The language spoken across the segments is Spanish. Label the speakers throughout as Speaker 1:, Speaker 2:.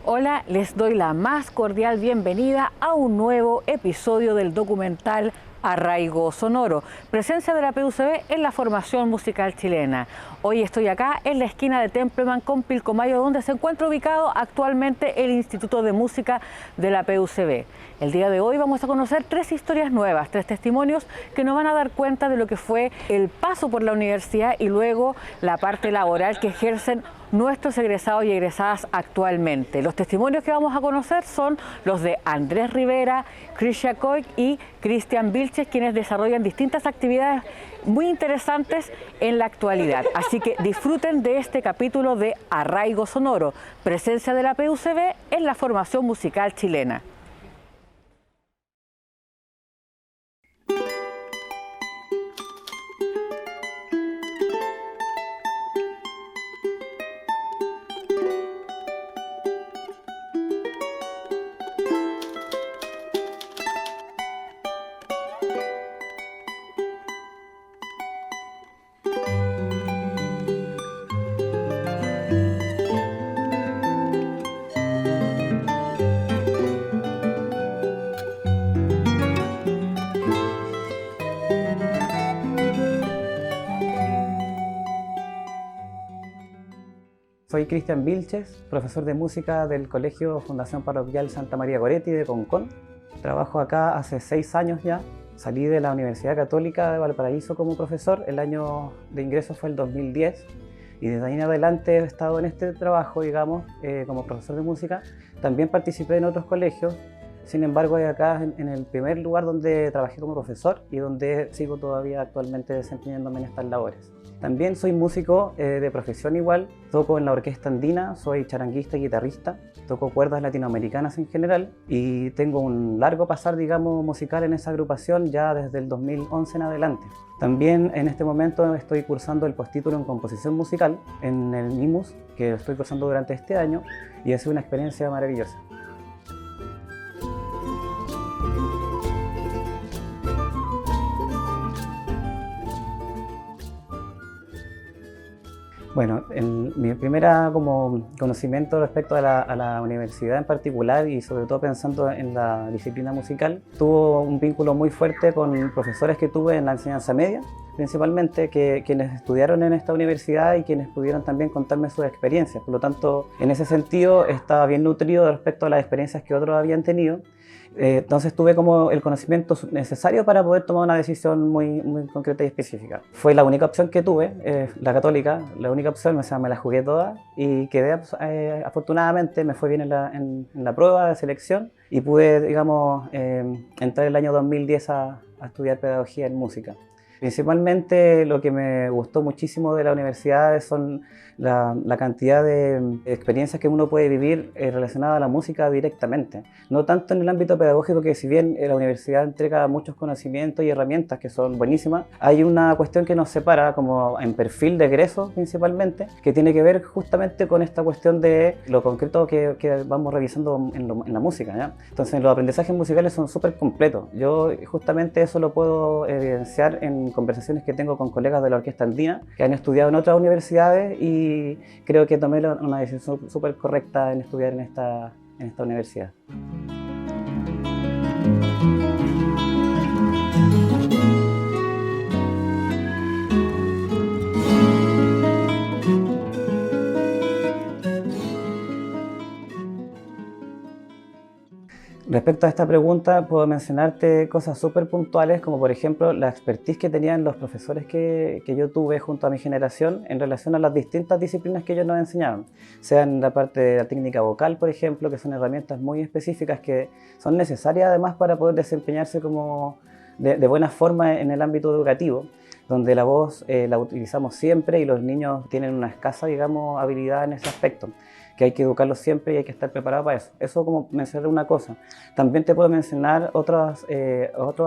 Speaker 1: Hola, les doy la más cordial bienvenida a un nuevo episodio del documental Arraigo Sonoro, presencia de la PUCB en la formación musical chilena. Hoy estoy acá en la esquina de Templeman con Pilcomayo, donde se encuentra ubicado actualmente el Instituto de Música de la PUCB. El día de hoy vamos a conocer tres historias nuevas, tres testimonios que nos van a dar cuenta de lo que fue el paso por la universidad y luego la parte laboral que ejercen nuestros egresados y egresadas actualmente. Los testimonios que vamos a conocer son los de Andrés Rivera, Krisha Koik y Cristian Vilches, quienes desarrollan distintas actividades muy interesantes en la actualidad. Así que disfruten de este capítulo de Arraigo Sonoro, presencia de la PUCB en la formación musical chilena.
Speaker 2: Soy Cristian Vilches, profesor de música del Colegio Fundación Parroquial Santa María Goretti de Concón. Trabajo acá hace 6 años ya. Salí de la Universidad Católica de Valparaíso como profesor. El año de ingreso fue el 2010 y desde ahí en adelante he estado en este trabajo, digamos, como profesor de música. También participé en otros colegios. Sin embargo, acá en el primer lugar donde trabajé como profesor y donde sigo todavía actualmente desempeñándome en estas labores. También soy músico de profesión igual, toco en la orquesta andina, soy charanguista y guitarrista, toco cuerdas latinoamericanas en general y tengo un largo pasar, digamos, musical en esa agrupación ya desde el 2011 en adelante. También en este momento estoy cursando el postítulo en composición musical en el MIMUS, que estoy cursando durante este año y ha sido una experiencia maravillosa. Bueno, mi primera como conocimiento respecto a la universidad en particular y sobre todo pensando en la disciplina musical, tuvo un vínculo muy fuerte con profesores que tuve en la enseñanza media, principalmente quienes estudiaron en esta universidad y quienes pudieron también contarme sus experiencias. Por lo tanto, en ese sentido estaba bien nutrido respecto a las experiencias que otros habían tenido. Entonces tuve como el conocimiento necesario para poder tomar una decisión muy concreta y específica. Fue la única opción que tuve, la católica, la única opción, o sea, me la jugué toda y quedé, afortunadamente, me fue bien en la prueba de selección y pude, digamos, entrar el año 2010 a estudiar pedagogía en música. Principalmente lo que me gustó muchísimo de la universidad son la cantidad de experiencias que uno puede vivir relacionadas a la música directamente. No tanto en el ámbito pedagógico, que si bien la universidad entrega muchos conocimientos y herramientas que son buenísimas, hay una cuestión que nos separa como en perfil de egreso principalmente, que tiene que ver justamente con esta cuestión de lo concreto que vamos revisando en la música, ¿ya? Entonces los aprendizajes musicales son súper completos. Yo justamente eso lo puedo evidenciar en conversaciones que tengo con colegas de la orquesta andina que han estudiado en otras universidades y creo que tomé una decisión súper correcta en estudiar en esta universidad. Respecto a esta pregunta, puedo mencionarte cosas súper puntuales, como por ejemplo la expertise que tenían los profesores que yo tuve junto a mi generación en relación a las distintas disciplinas que ellos nos enseñaban, sea en la parte de la técnica vocal, por ejemplo, que son herramientas muy específicas que son necesarias además para poder desempeñarse como de buena forma en el ámbito educativo, donde la voz la utilizamos siempre y los niños tienen una escasa, digamos, habilidad en ese aspecto, que hay que educarlos siempre y hay que estar preparado para eso. Eso como mencionar una cosa. También te puedo mencionar otros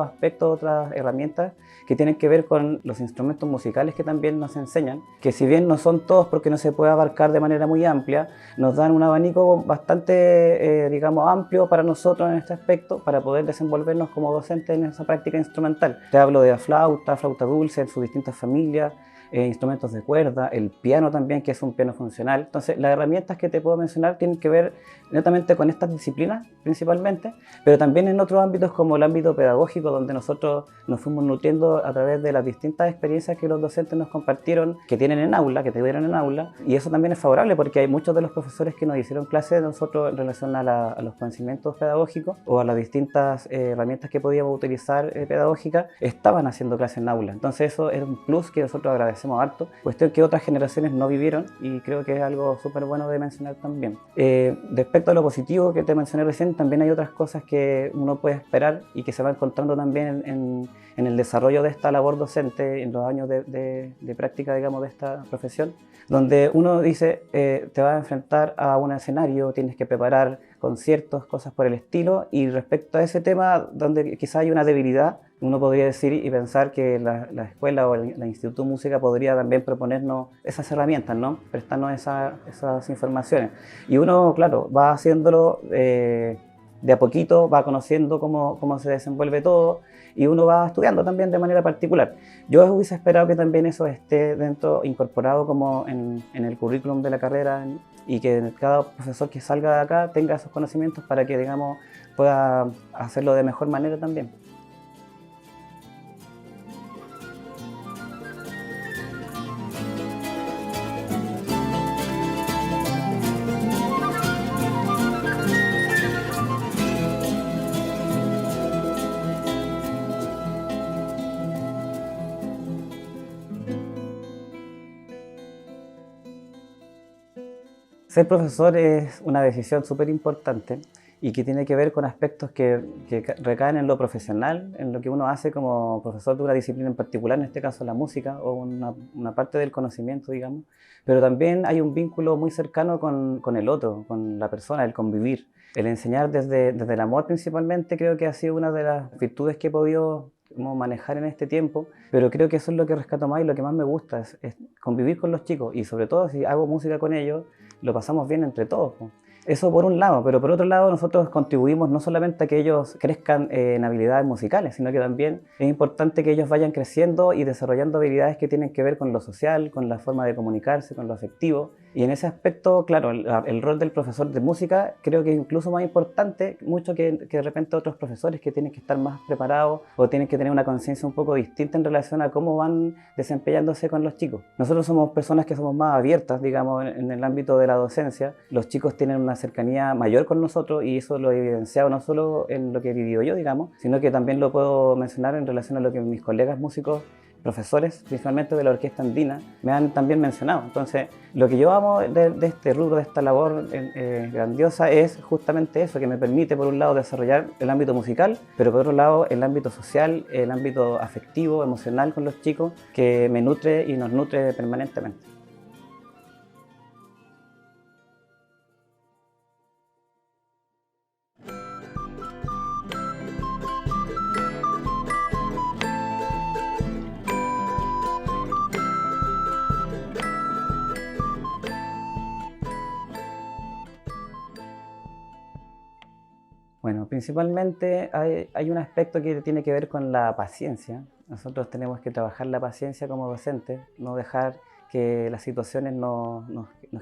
Speaker 2: aspectos, otras herramientas que tienen que ver con los instrumentos musicales que también nos enseñan, que si bien no son todos porque no se puede abarcar de manera muy amplia, nos dan un abanico bastante, digamos, amplio para nosotros en este aspecto, para poder desenvolvernos como docentes en esa práctica instrumental. Te hablo de la flauta, flauta dulce en sus distintas familias, instrumentos de cuerda, el piano también, que es un piano funcional. Entonces, las herramientas que te puedo mencionar tienen que ver netamente con estas disciplinas principalmente, pero también en otros ámbitos como el ámbito pedagógico, donde nosotros nos fuimos nutriendo a través de las distintas experiencias que los docentes nos compartieron, que tienen en aula, que tuvieron en aula, y eso también es favorable porque hay muchos de los profesores que nos hicieron clases de nosotros en relación a los conocimientos pedagógicos o a las distintas herramientas que podíamos utilizar pedagógicas, estaban haciendo clases en aula. Entonces eso es un plus que nosotros agradecemos harto, cuestión que otras generaciones no vivieron y creo que es algo súper bueno de mencionar también. Respecto a lo positivo que te mencioné recién, también hay otras cosas que uno puede esperar y que se va encontrando también en el desarrollo de esta labor docente, en los años de práctica, digamos, de esta profesión, donde uno dice, te vas a enfrentar a un escenario, tienes que preparar conciertos, cosas por el estilo, y respecto a ese tema, donde quizá hay una debilidad, uno podría decir y pensar que la escuela o el Instituto de Música podría también proponernos esas herramientas, ¿no? Prestarnos esas informaciones. Y uno, claro, va haciéndolo de a poquito, va conociendo cómo se desenvuelve todo y uno va estudiando también de manera particular. Yo hubiese esperado que también eso esté incorporado como en el currículum de la carrera y que cada profesor que salga de acá tenga esos conocimientos para que, digamos, pueda hacerlo de mejor manera también. Ser profesor es una decisión súper importante y que tiene que ver con aspectos que recaen en lo profesional, en lo que uno hace como profesor de una disciplina en particular, en este caso la música o una parte del conocimiento, digamos, pero también hay un vínculo muy cercano con el otro, con la persona, el convivir. El enseñar desde el amor principalmente creo que ha sido una de las virtudes que he podido manejar en este tiempo, pero creo que eso es lo que rescato más y lo que más me gusta, es convivir con los chicos y sobre todo si hago música con ellos, lo pasamos bien entre todos. Eso por un lado, pero por otro lado nosotros contribuimos no solamente a que ellos crezcan en habilidades musicales, sino que también es importante que ellos vayan creciendo y desarrollando habilidades que tienen que ver con lo social, con la forma de comunicarse, con lo afectivo. Y en ese aspecto, claro, el rol del profesor de música creo que es incluso más importante mucho que de repente otros profesores que tienen que estar más preparados o tienen que tener una conciencia un poco distinta en relación a cómo van desempeñándose con los chicos. Nosotros somos personas que somos más abiertas, digamos, en el ámbito de la docencia. Los chicos tienen una cercanía mayor con nosotros y eso lo he evidenciado no solo en lo que he vivido yo, digamos, sino que también lo puedo mencionar en relación a lo que mis colegas músicos, profesores, principalmente de la Orquesta Andina, me han también mencionado. Entonces, lo que yo amo de este rubro, de esta labor grandiosa, es justamente eso, que me permite, por un lado, desarrollar el ámbito musical, pero por otro lado, el ámbito social, el ámbito afectivo, emocional con los chicos, que me nutre y nos nutre permanentemente. Bueno, principalmente hay un aspecto que tiene que ver con la paciencia. Nosotros tenemos que trabajar la paciencia como docentes, no dejar que las situaciones nos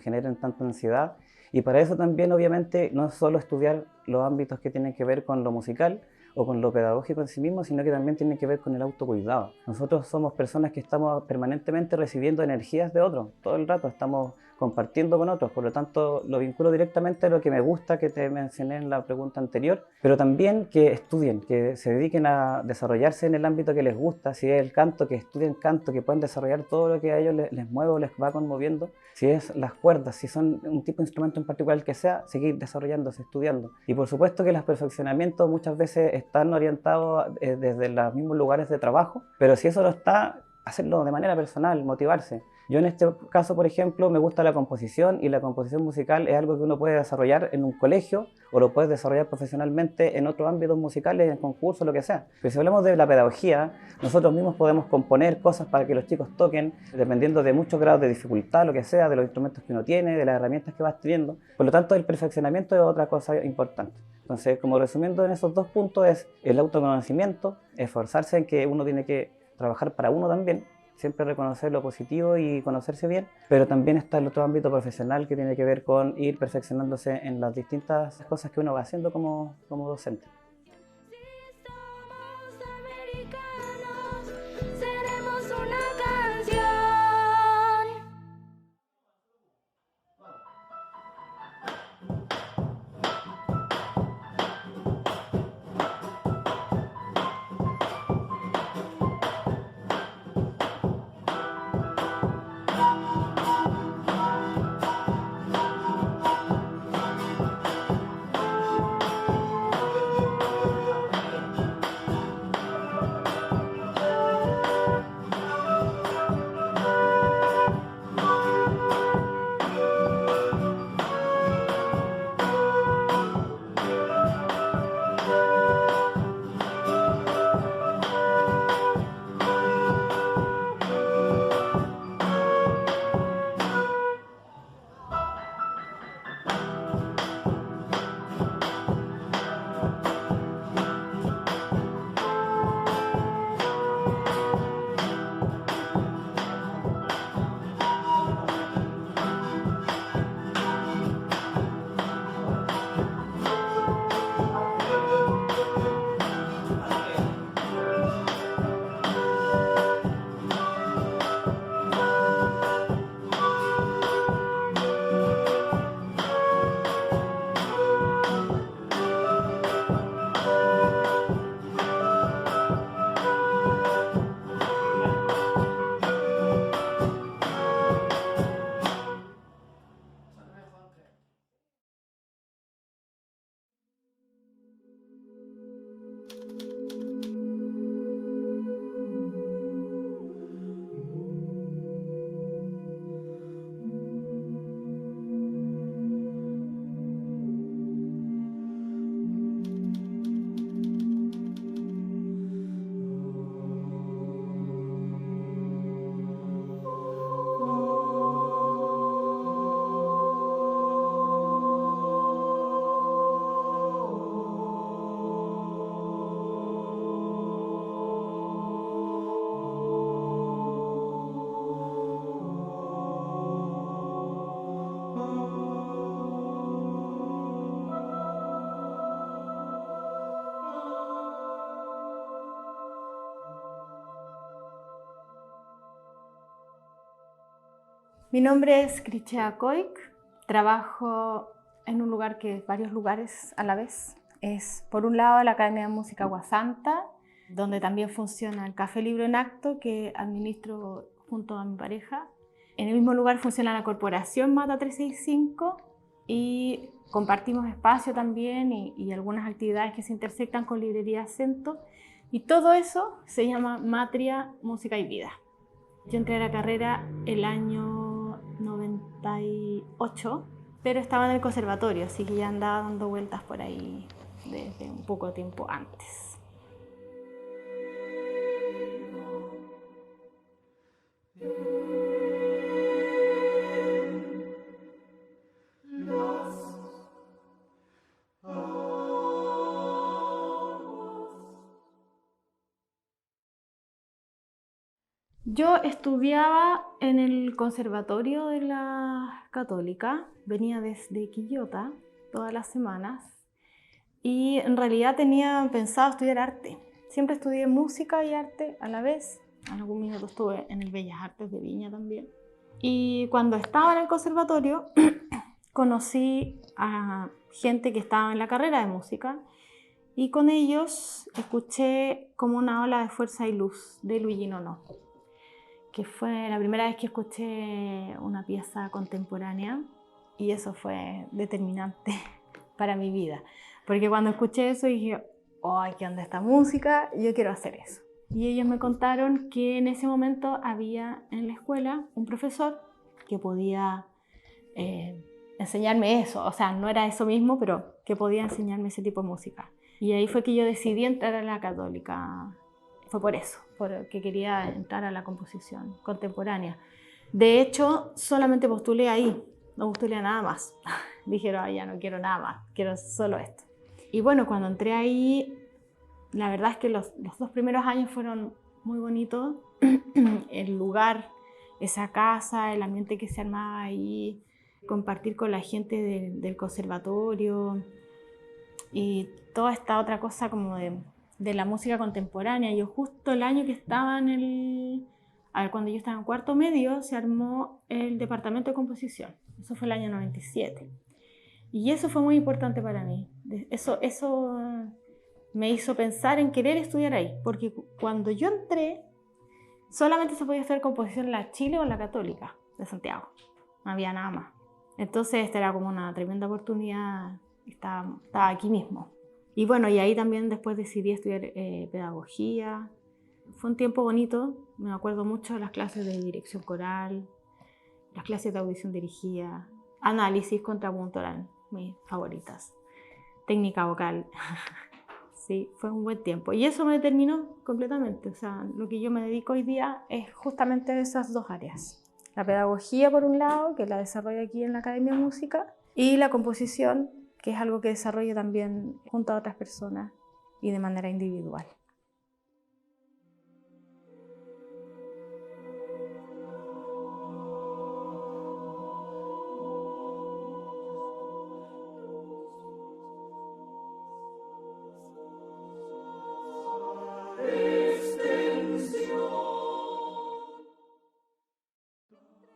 Speaker 2: generen tanta ansiedad. Y para eso también, obviamente, no es solo estudiar los ámbitos que tienen que ver con lo musical o con lo pedagógico en sí mismo, sino que también tiene que ver con el autocuidado. Nosotros somos personas que estamos permanentemente recibiendo energías de otros, todo el rato estamos compartiendo con otros, por lo tanto lo vinculo directamente a lo que me gusta, que te mencioné en la pregunta anterior, pero también que estudien, que se dediquen a desarrollarse en el ámbito que les gusta, si es el canto, que estudien canto, que puedan desarrollar todo lo que a ellos les mueve o les va conmoviendo, si es las cuerdas, si son un tipo de instrumento en particular que sea, seguir desarrollándose, estudiando. Y por supuesto que los perfeccionamientos muchas veces están orientados desde los mismos lugares de trabajo, pero si eso no está, hacerlo de manera personal, motivarse. Yo en este caso, por ejemplo, me gusta la composición y la composición musical es algo que uno puede desarrollar en un colegio o lo puedes desarrollar profesionalmente en otros ámbitos musicales, en concursos, lo que sea. Pero si hablamos de la pedagogía, nosotros mismos podemos componer cosas para que los chicos toquen, dependiendo de muchos grados de dificultad, lo que sea, de los instrumentos que uno tiene, de las herramientas que va teniendo. Por lo tanto, el perfeccionamiento es otra cosa importante. Entonces, como resumiendo en esos dos puntos, es el autoconocimiento, esforzarse en que uno tiene que trabajar para uno también, siempre reconocer lo positivo y conocerse bien, pero también está el otro ámbito profesional que tiene que ver con ir perfeccionándose en las distintas cosas que uno va haciendo como docente.
Speaker 3: Mi nombre es Cristea Coic, trabajo en un lugar que es varios lugares a la vez. Es por un lado la Academia de Música Aguasanta, donde también funciona el Café Libro en Acto, que administro junto a mi pareja. En el mismo lugar funciona la Corporación Mata 365 y compartimos espacio también y algunas actividades que se intersectan con Librería Acento. Y todo eso se llama Matria, Música y Vida. Yo entré a la carrera el año 98, pero estaba en el conservatorio, así que ya andaba dando vueltas por ahí desde un poco tiempo antes. Yo estudiaba en el conservatorio de la Católica, venía desde Quillota todas las semanas y en realidad tenía pensado estudiar arte. Siempre estudié música y arte a la vez, en algún minuto estuve en el Bellas Artes de Viña también. Y cuando estaba en el conservatorio conocí a gente que estaba en la carrera de música y con ellos escuché como una ola de fuerza y luz de Luigi Nono, que fue la primera vez que escuché una pieza contemporánea y eso fue determinante para mi vida. Porque cuando escuché eso dije, ¡ay, qué onda esta música! Yo quiero hacer eso. Y ellos me contaron que en ese momento había en la escuela un profesor que podía enseñarme eso. O sea, no era eso mismo, pero que podía enseñarme ese tipo de música. Y ahí fue que yo decidí entrar a la Católica. Fue por eso, porque quería entrar a la composición contemporánea. De hecho, solamente postulé ahí, no postulé a nada más. Dijeron, ya no quiero nada más, quiero solo esto. Y bueno, cuando entré ahí, la verdad es que los 2 primeros años fueron muy bonito. El lugar, esa casa, el ambiente que se armaba ahí, compartir con la gente del conservatorio y toda esta otra cosa como de la música contemporánea. Yo justo el año que estaba cuando yo estaba en cuarto medio, se armó el departamento de composición. Eso fue el año 97. Y eso fue muy importante para mí. Eso me hizo pensar en querer estudiar ahí, porque cuando yo entré, solamente se podía estudiar composición en la Chile o en la Católica de Santiago. No había nada más. Entonces esta era como una tremenda oportunidad. Estaba aquí mismo. Y bueno, y ahí también después decidí estudiar pedagogía. Fue un tiempo bonito. Me acuerdo mucho de las clases de dirección coral, las clases de audición dirigida, análisis, contrapunto eran mis favoritas. Técnica vocal. Sí, fue un buen tiempo. Y eso me determinó completamente. O sea, lo que yo me dedico hoy día es justamente a esas dos áreas. La pedagogía, por un lado, que la desarrollo aquí en la Academia de Música, y la composición, que es algo que desarrollo también junto a otras personas y de manera individual.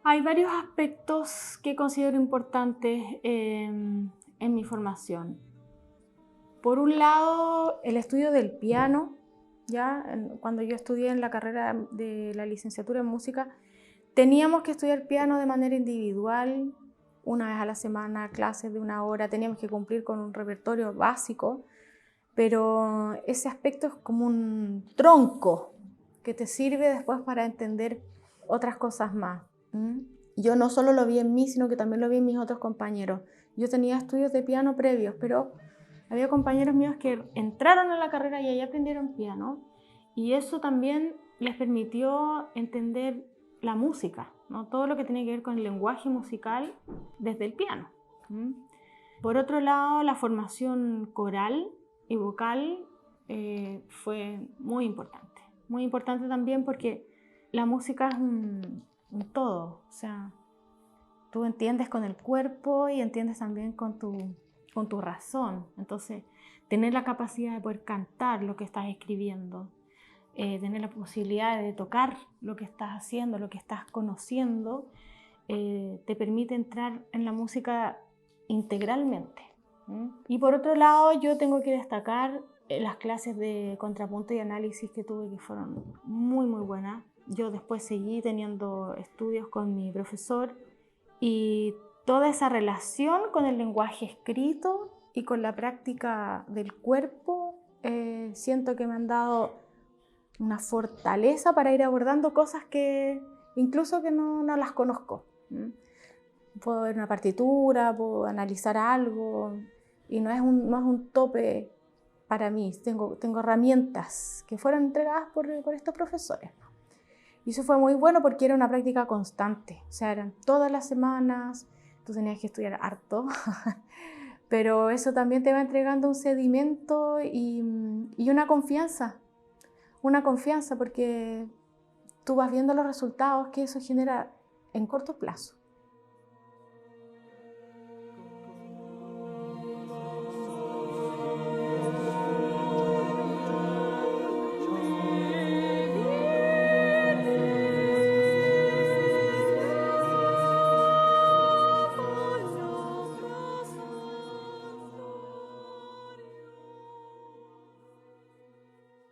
Speaker 3: Hay varios aspectos que considero importantes en mi formación. Por un lado, el estudio del piano. Cuando yo estudié en la carrera de la licenciatura en música, teníamos que estudiar piano de manera individual, una vez a la semana, clases de 1 hora, teníamos que cumplir con un repertorio básico, pero ese aspecto es como un tronco que te sirve después para entender otras cosas más. Yo no solo lo vi en mí, sino que también lo vi en mis otros compañeros. Yo tenía estudios de piano previos, pero había compañeros míos que entraron a la carrera y ahí aprendieron piano, y eso también les permitió entender la música, ¿no? Todo lo que tiene que ver con el lenguaje musical desde el piano. Por otro lado, la formación coral y vocal fue muy importante también porque la música es un todo. O sea, tú entiendes con el cuerpo y entiendes también con tu razón. Entonces, tener la capacidad de poder cantar lo que estás escribiendo, tener la posibilidad de tocar lo que estás haciendo, lo que estás conociendo, te permite entrar en la música integralmente. Y por otro lado, yo tengo que destacar las clases de contrapunto y análisis que tuve, que fueron muy, muy buenas. Yo después seguí teniendo estudios con mi profesor y toda esa relación con el lenguaje escrito y con la práctica del cuerpo, siento que me han dado una fortaleza para ir abordando cosas que incluso que no las conozco. Puedo ver una partitura, puedo analizar algo y no es un tope para mí. Tengo herramientas que fueron entregadas por estos profesores. Y eso fue muy bueno porque era una práctica constante. O sea, eran todas las semanas, tú tenías que estudiar harto, pero eso también te va entregando un sedimento y una confianza. Una confianza porque tú vas viendo los resultados que eso genera en corto plazo.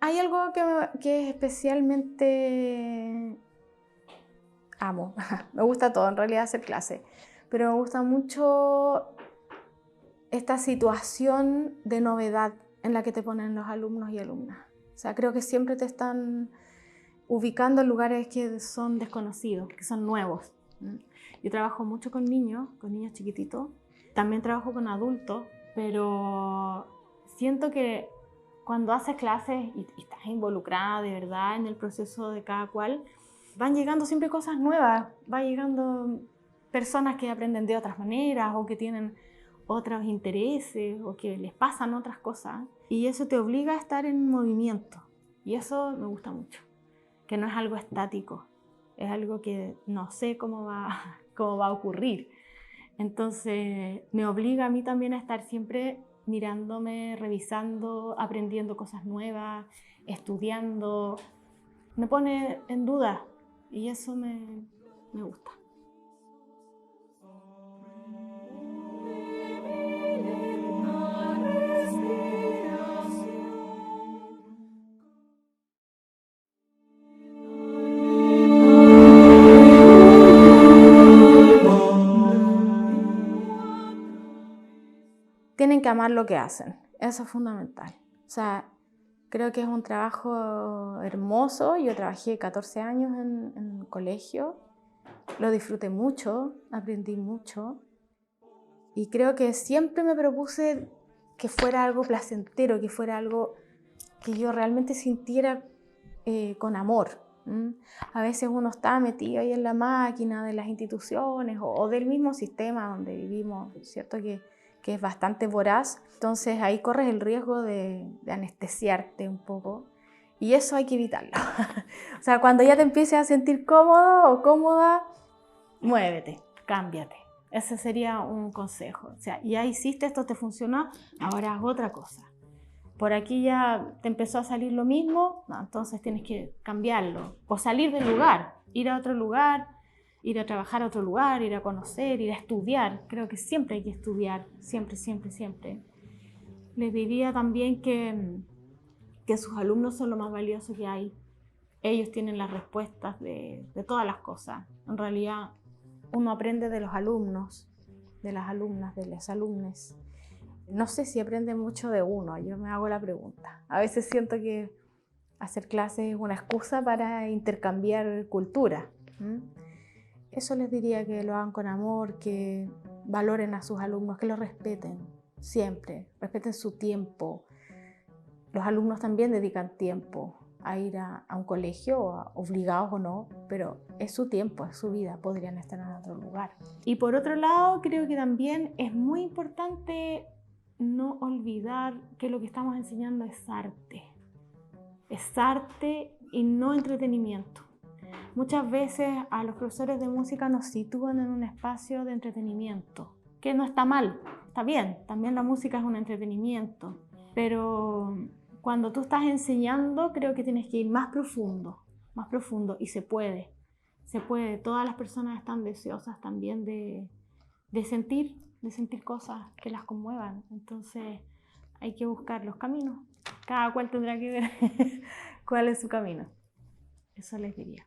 Speaker 3: Hay algo que especialmente amo. Me gusta todo, en realidad, hacer clase. Pero me gusta mucho esta situación de novedad en la que te ponen los alumnos y alumnas. O sea, creo que siempre te están ubicando en lugares que son desconocidos, que son nuevos. Yo trabajo mucho con niños chiquititos. También trabajo con adultos, pero siento que cuando haces clases y estás involucrada de verdad en el proceso de cada cual, van llegando siempre cosas nuevas, van llegando personas que aprenden de otras maneras o que tienen otros intereses o que les pasan otras cosas, y eso te obliga a estar en movimiento, y eso me gusta mucho. que no es algo estático, es algo que no sé cómo va a ocurrir. Entonces me obliga a mí también a estar siempre mirándome, revisando, aprendiendo cosas nuevas, estudiando. Me pone en duda y eso me gusta. Tienen que amar lo que hacen, eso es fundamental. O sea, creo que es un trabajo hermoso. Yo trabajé 14 años en colegio, lo disfruté mucho, aprendí mucho y creo que siempre me propuse que fuera algo placentero, que fuera algo que yo realmente sintiera con amor. A veces uno está metido ahí en la máquina de las instituciones o del mismo sistema donde vivimos, ¿cierto? Que es bastante voraz, entonces ahí corres el riesgo de anestesiarte un poco y eso hay que evitarlo. O sea, cuando ya te empieces a sentir cómodo o cómoda, muévete, cámbiate. Ese sería un consejo. O sea, ya hiciste esto, te funcionó, ahora haz otra cosa. Por aquí ya te empezó a salir lo mismo, no, entonces tienes que cambiarlo o salir del lugar, ir a otro lugar, ir a trabajar a otro lugar, ir a conocer, ir a estudiar. Creo que siempre hay que estudiar, siempre, siempre, siempre. Les diría también que sus alumnos son lo más valioso que hay. Ellos tienen las respuestas de todas las cosas. En realidad, uno aprende de los alumnos, de las alumnas, de los alumnos. No sé si aprende mucho de uno, yo me hago la pregunta. A veces siento que hacer clases es una excusa para intercambiar cultura. Eso les diría, que lo hagan con amor, que valoren a sus alumnos, que los respeten siempre, respeten su tiempo. Los alumnos también dedican tiempo a ir a un colegio, obligados o no, pero es su tiempo, es su vida, podrían estar en otro lugar. Y por otro lado, creo que también es muy importante no olvidar que lo que estamos enseñando es arte. Es arte y no entretenimiento. Muchas veces a los profesores de música nos sitúan en un espacio de entretenimiento, que no está mal, está bien, también la música es un entretenimiento, pero cuando tú estás enseñando creo que tienes que ir más profundo y se puede, todas las personas están deseosas también de sentir cosas que las conmuevan, entonces hay que buscar los caminos, cada cual tendrá que ver cuál es su camino, eso les diría.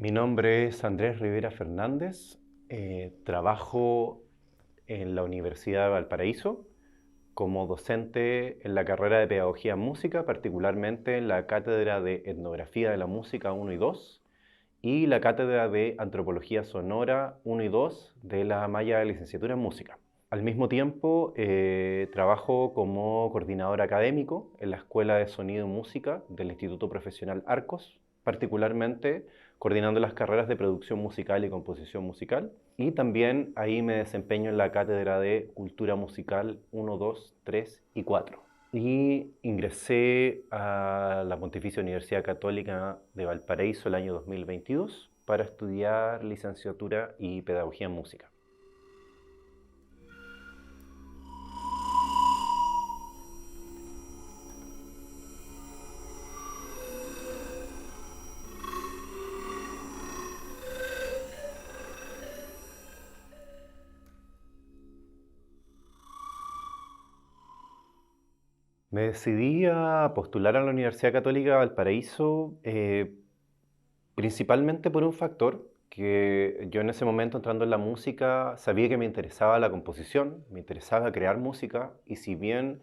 Speaker 4: Mi nombre es Andrés Rivera Fernández, trabajo en la Universidad de Valparaíso como docente en la carrera de Pedagogía en Música, particularmente en la Cátedra de Etnografía de la Música 1 y 2 y la Cátedra de Antropología Sonora 1 y 2 de la malla de Licenciatura en Música. Al mismo tiempo, trabajo como coordinador académico en la Escuela de Sonido y Música del Instituto Profesional Arcos, particularmente coordinando las carreras de producción musical y composición musical. Y también ahí me desempeño en la cátedra de Cultura Musical 1, 2, 3 y 4. Y ingresé a la Pontificia Universidad Católica de Valparaíso el año 2022 para estudiar licenciatura y pedagogía en música. Me decidí a postular a la Universidad Católica de Valparaíso principalmente por un factor que yo en ese momento entrando en la música sabía que me interesaba la composición, me interesaba crear música y si bien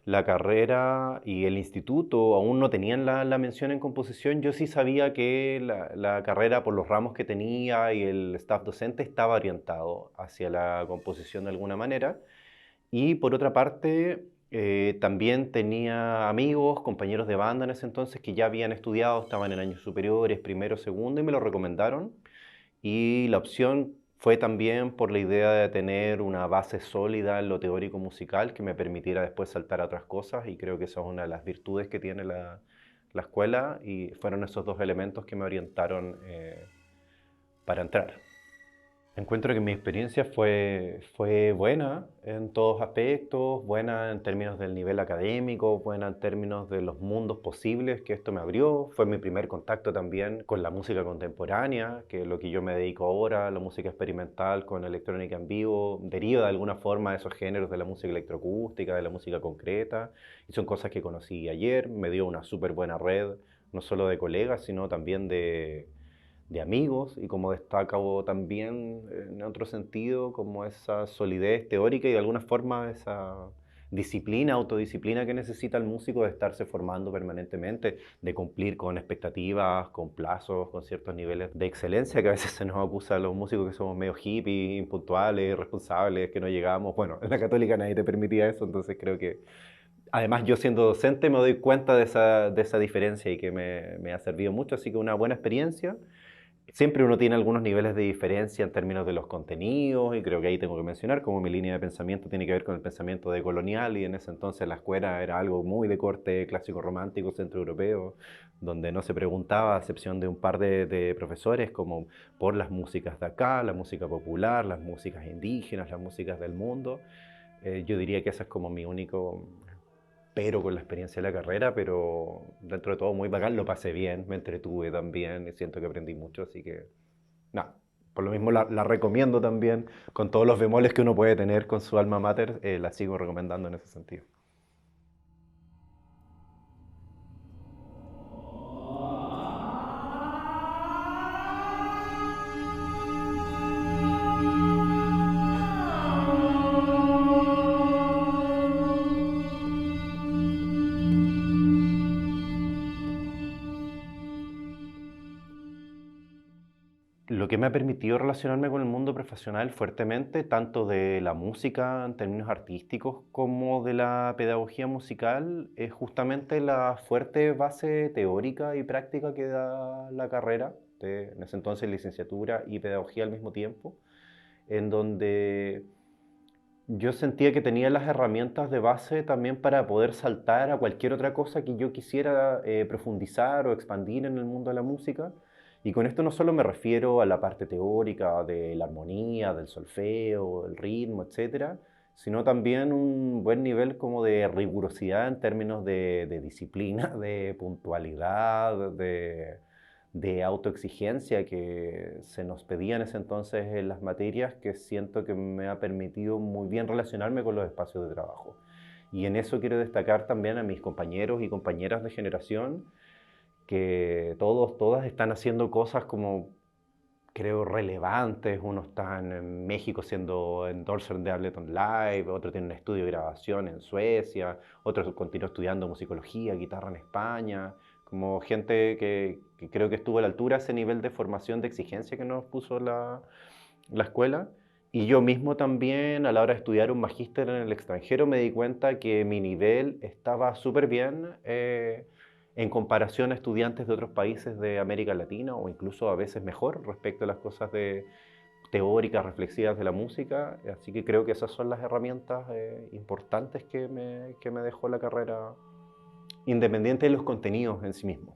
Speaker 4: la carrera y el instituto aún no tenían la mención en composición, yo sí sabía que la carrera por los ramos que tenía y el staff docente estaba orientado hacia la composición de alguna manera. Y por otra parte, también tenía amigos, compañeros de banda en ese entonces que ya habían estudiado, estaban en años superiores, primero, segundo, y me lo recomendaron. Y la opción fue también por la idea de tener una base sólida en lo teórico musical que me permitiera después saltar a otras cosas, y creo que esa es una de las virtudes que tiene la escuela, y fueron esos dos elementos que me orientaron para entrar. Encuentro que mi experiencia fue buena en todos aspectos, buena en términos del nivel académico, buena en términos de los mundos posibles que esto me abrió. Fue mi primer contacto también con la música contemporánea, que es lo que yo me dedico ahora, la música experimental con electrónica en vivo, deriva de alguna forma de esos géneros de la música electroacústica, de la música concreta, y son cosas que conocí ayer, me dio una súper buena red, no solo de colegas, sino también de amigos y como destaco también en otro sentido como esa solidez teórica y de alguna forma esa disciplina, autodisciplina que necesita el músico de estarse formando permanentemente, de cumplir con expectativas, con plazos, con ciertos niveles de excelencia que a veces se nos acusa a los músicos que somos medio hippies, impuntuales, irresponsables, que no llegamos. Bueno, en la católica nadie te permitía eso, entonces creo que además yo siendo docente me doy cuenta de esa diferencia y que me ha servido mucho, así que una buena experiencia. Siempre uno tiene algunos niveles de diferencia en términos de los contenidos y creo que ahí tengo que mencionar como mi línea de pensamiento tiene que ver con el pensamiento decolonial y en ese entonces la escuela era algo muy de corte clásico romántico centroeuropeo donde no se preguntaba, a excepción de un par de profesores, como por las músicas de acá, la música popular, las músicas indígenas, las músicas del mundo. Yo diría que ese es como mi único pero con la experiencia de la carrera, pero dentro de todo muy bacán, lo pasé bien, me entretuve también y siento que aprendí mucho, así que nada, por lo mismo la recomiendo también, con todos los bemoles que uno puede tener con su alma mater, la sigo recomendando en ese sentido. Lo que me ha permitido relacionarme con el mundo profesional fuertemente, tanto de la música en términos artísticos como de la pedagogía musical, es justamente la fuerte base teórica y práctica que da la carrera, en ese entonces licenciatura y pedagogía al mismo tiempo, en donde yo sentía que tenía las herramientas de base también para poder saltar a cualquier otra cosa que yo quisiera profundizar o expandir en el mundo de la música. Y con esto no solo me refiero a la parte teórica de la armonía, del solfeo, el ritmo, etcétera, sino también un buen nivel como de rigurosidad en términos de disciplina, de puntualidad, de autoexigencia que se nos pedía en ese entonces en las materias, que siento que me ha permitido muy bien relacionarme con los espacios de trabajo. Y en eso quiero destacar también a mis compañeros y compañeras de generación, que todos, todas están haciendo cosas como creo, relevantes. Uno está en México siendo endorser de Ableton Live, otro tiene un estudio de grabación en Suecia, otro continuó estudiando musicología, guitarra en España, como gente que creo que estuvo a la altura de ese nivel de formación, de exigencia que nos puso la escuela. Y yo mismo también, a la hora de estudiar un magíster en el extranjero, me di cuenta que mi nivel estaba súper bien en comparación a estudiantes de otros países de América Latina, o incluso a veces mejor respecto a las cosas teóricas, reflexivas de la música. Así que creo que esas son las herramientas importantes que me dejó la carrera, independiente de los contenidos en sí mismos.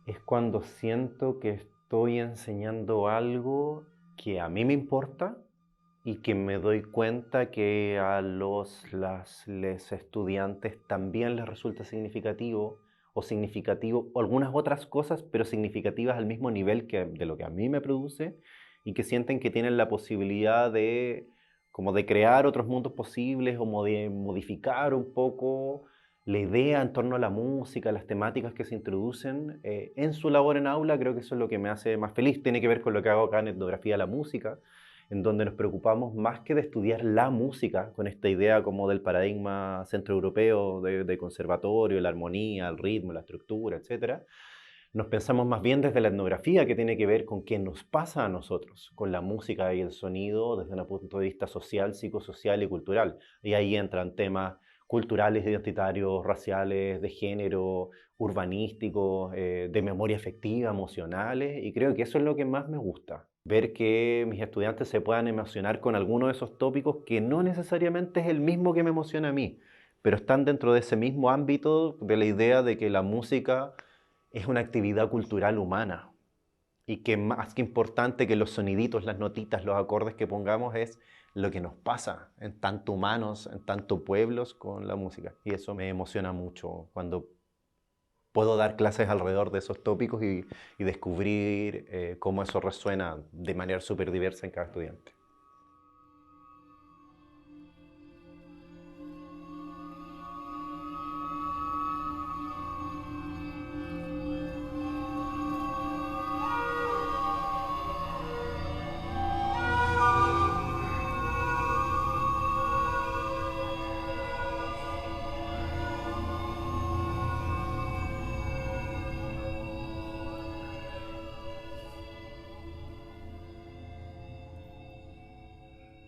Speaker 4: Es cuando siento que estoy enseñando algo que a mí me importa y que me doy cuenta que a les estudiantes también les resulta significativo o algunas otras cosas, pero significativas al mismo nivel de lo que a mí me produce, y que sienten que tienen la posibilidad como de crear otros mundos posibles, o de modificar un poco la idea en torno a la música, las temáticas que se introducen en su labor en aula. Creo que eso es lo que me hace más feliz. Tiene que ver con lo que hago acá en Etnografía de la Música, en donde nos preocupamos más que de estudiar la música, con esta idea como del paradigma centroeuropeo de conservatorio, la armonía, el ritmo, la estructura, etc. Nos pensamos más bien desde la etnografía, que tiene que ver con qué nos pasa a nosotros, con la música y el sonido desde un punto de vista social, psicosocial y cultural. Y ahí entran temas culturales, identitarios, raciales, de género, urbanísticos, de memoria afectiva, emocionales, y creo que eso es lo que más me gusta. Ver que mis estudiantes se puedan emocionar con alguno de esos tópicos que no necesariamente es el mismo que me emociona a mí, pero están dentro de ese mismo ámbito de la idea de que la música es una actividad cultural humana, y que más que importante que los soniditos, las notitas, los acordes que pongamos, es lo que nos pasa en tanto humanos, en tanto pueblos con la música. Y eso me emociona mucho cuando puedo dar clases alrededor de esos tópicos y descubrir cómo eso resuena de manera súper diversa en cada estudiante.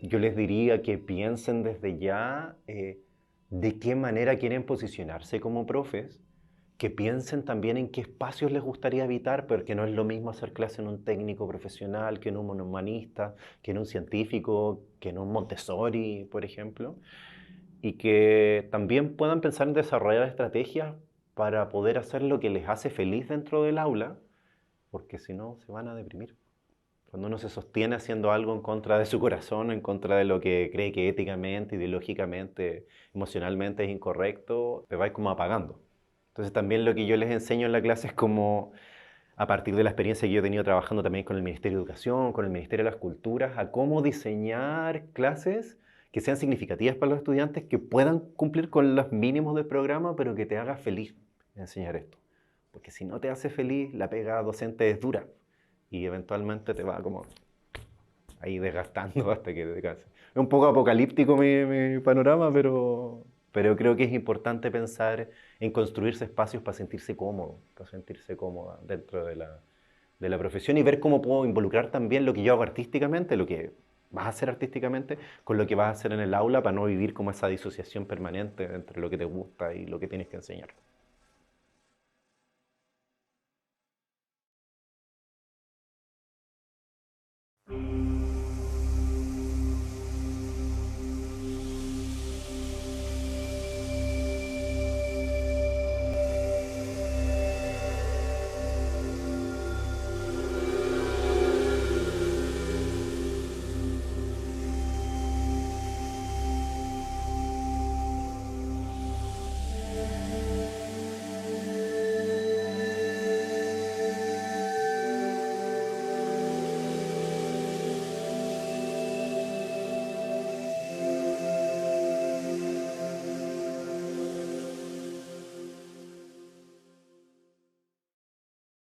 Speaker 4: Yo les diría que piensen desde ya de qué manera quieren posicionarse como profes, que piensen también en qué espacios les gustaría habitar, porque no es lo mismo hacer clase en un técnico profesional, que en un humanista, que en un científico, que en un Montessori, por ejemplo, y que también puedan pensar en desarrollar estrategias para poder hacer lo que les hace feliz dentro del aula, porque si no se van a deprimir. Cuando uno se sostiene haciendo algo en contra de su corazón, en contra de lo que cree que éticamente, ideológicamente, emocionalmente es incorrecto, te vais como apagando. Entonces también lo que yo les enseño en la clase es como, a partir de la experiencia que yo he tenido trabajando también con el Ministerio de Educación, con el Ministerio de las Culturas, a cómo diseñar clases que sean significativas para los estudiantes, que puedan cumplir con los mínimos del programa, pero que te haga feliz enseñar esto. Porque si no te hace feliz, la pega docente es dura y eventualmente te va como ahí desgastando hasta que te canses. Es un poco apocalíptico mi panorama, pero creo que es importante pensar en construirse espacios para sentirse cómodo, para sentirse cómoda dentro de la profesión, y ver cómo puedo involucrar también lo que yo hago artísticamente, lo que vas a hacer artísticamente, con lo que vas a hacer en el aula, para no vivir como esa disociación permanente entre lo que te gusta y lo que tienes que enseñar.